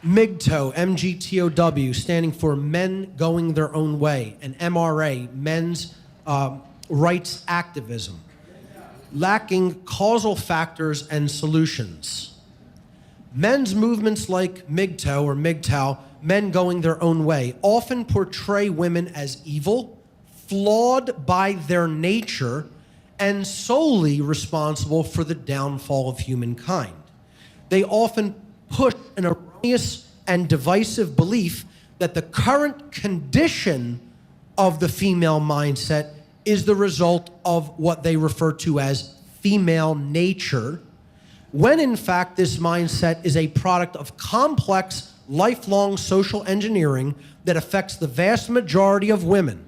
MGTOW, MGTOW, standing for Men Going Their Own Way, and MRA, Men's Rights Activism, lacking causal factors and solutions. Men's movements like MGTOW or MGTOW, Men Going Their Own Way, often portray women as evil, flawed by their nature, and solely responsible for the downfall of humankind. They often push an erroneous and divisive belief that the current condition of the female mindset is the result of what they refer to as female nature, when in fact this mindset is a product of complex, lifelong social engineering that affects the vast majority of women,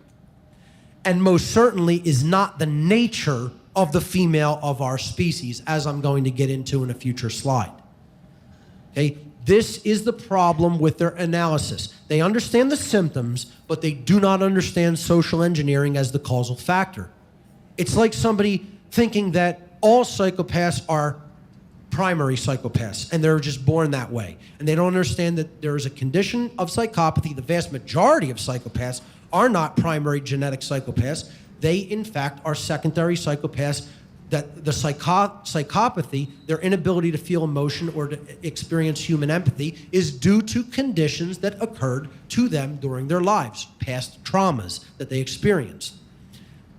and most certainly is not the nature of the female of our species, as I'm going to get into in a future slide. Okay? This is the problem with their analysis. They understand the symptoms, but they do not understand social engineering as the causal factor. It's like somebody thinking that all psychopaths are primary psychopaths, and they're just born that way. And they don't understand that there is a condition of psychopathy. The vast majority of psychopaths are not primary genetic psychopaths. They, in fact, are secondary psychopaths, that the psychopathy, their inability to feel emotion or to experience human empathy, is due to conditions that occurred to them during their lives, past traumas that they experienced.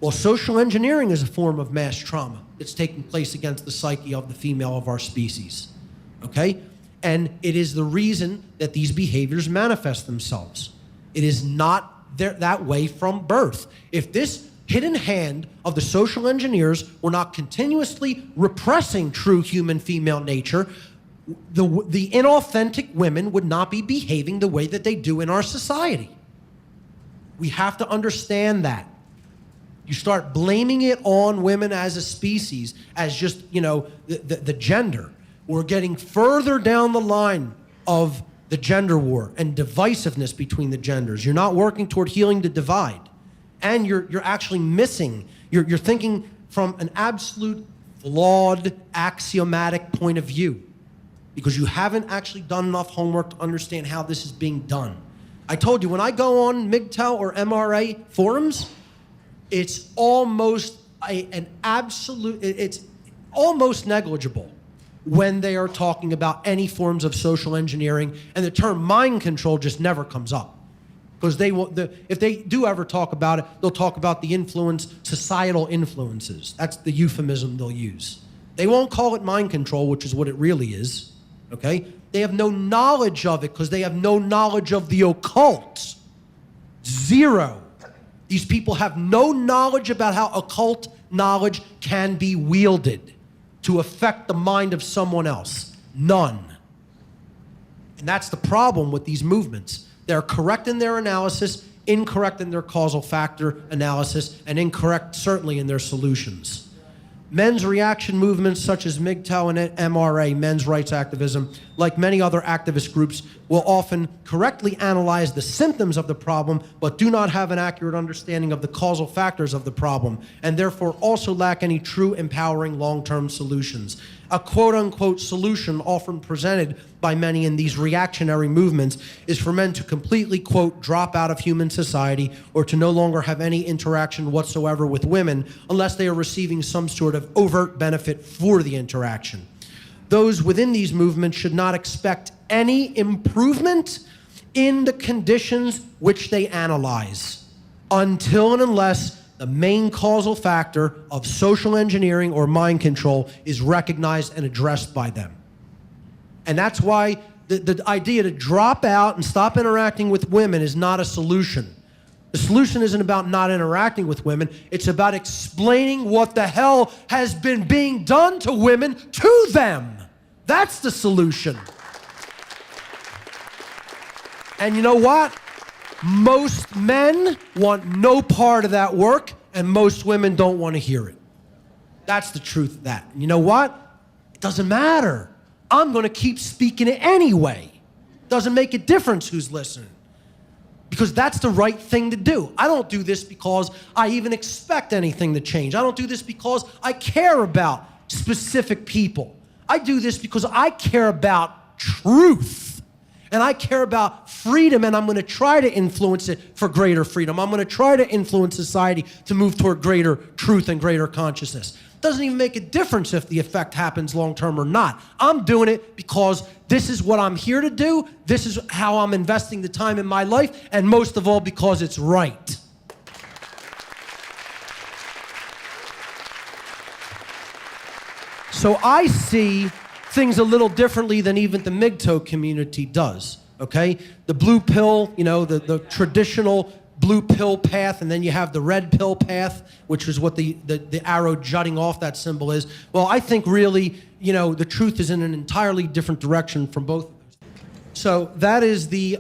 Well, social engineering is a form of mass trauma that's taking place against the psyche of the female of our species, okay? And it is the reason that these behaviors manifest themselves. It is not that way from birth. If this hidden hand of the social engineers were not continuously repressing true human female nature, the inauthentic women would not be behaving the way that they do in our society. We have to understand that. You start blaming it on women as a species, as just, you know, the gender. We're getting further down the line of the gender war and divisiveness between the genders. You're not working toward healing the divide. And you're actually missing, you're thinking from an absolute flawed, axiomatic point of view, because you haven't actually done enough homework to understand how this is being done. I told you, when I go on MGTOW or MRA forums, it's almost it's almost negligible when they are talking about any forms of social engineering, and the term mind control just never comes up. Because if they do ever talk about it, they'll talk about the influence, societal influences. That's the euphemism they'll use. They won't call it mind control, which is what it really is, okay? They have no knowledge of it because they have no knowledge of the occult. Zero. These people have no knowledge about how occult knowledge can be wielded to affect the mind of someone else. None. And that's the problem with these movements. They're correct in their analysis, incorrect in their causal factor analysis, and incorrect certainly in their solutions. Men's reaction movements such as MGTOW and MRA, men's rights activism, like many other activist groups, will often correctly analyze the symptoms of the problem, but do not have an accurate understanding of the causal factors of the problem, and therefore also lack any true empowering long-term solutions. A quote-unquote solution often presented by many in these reactionary movements is for men to completely, quote, drop out of human society or to no longer have any interaction whatsoever with women unless they are receiving some sort of overt benefit for the interaction. Those within these movements should not expect any improvement in the conditions which they analyze until and unless the main causal factor of social engineering or mind control is recognized and addressed by them. And that's why the idea to drop out and stop interacting with women is not a solution. The solution isn't about not interacting with women. It's about explaining what the hell has been being done to women to them. That's the solution. And you know what? Most men want no part of that work, and most women don't want to hear it. That's the truth of that. And you know what? It doesn't matter. I'm going to keep speaking it anyway. Doesn't make a difference who's listening. Because that's the right thing to do. I don't do this because I even expect anything to change. I don't do this because I care about specific people. I do this because I care about truth. And I care about freedom, and I'm going to try to influence it for greater freedom. I'm going to try to influence society to move toward greater truth and greater consciousness. It doesn't even make a difference if the effect happens long-term or not. I'm doing it because this is what I'm here to do. This is how I'm investing the time in my life, and most of all, because it's right. So I see things a little differently than even the MGTOW community does, okay? The blue pill, you know, the traditional blue pill path, and then you have the red pill path, which is what the arrow jutting off that symbol is. Well, I think really, you know, the truth is in an entirely different direction from both of those. So that is the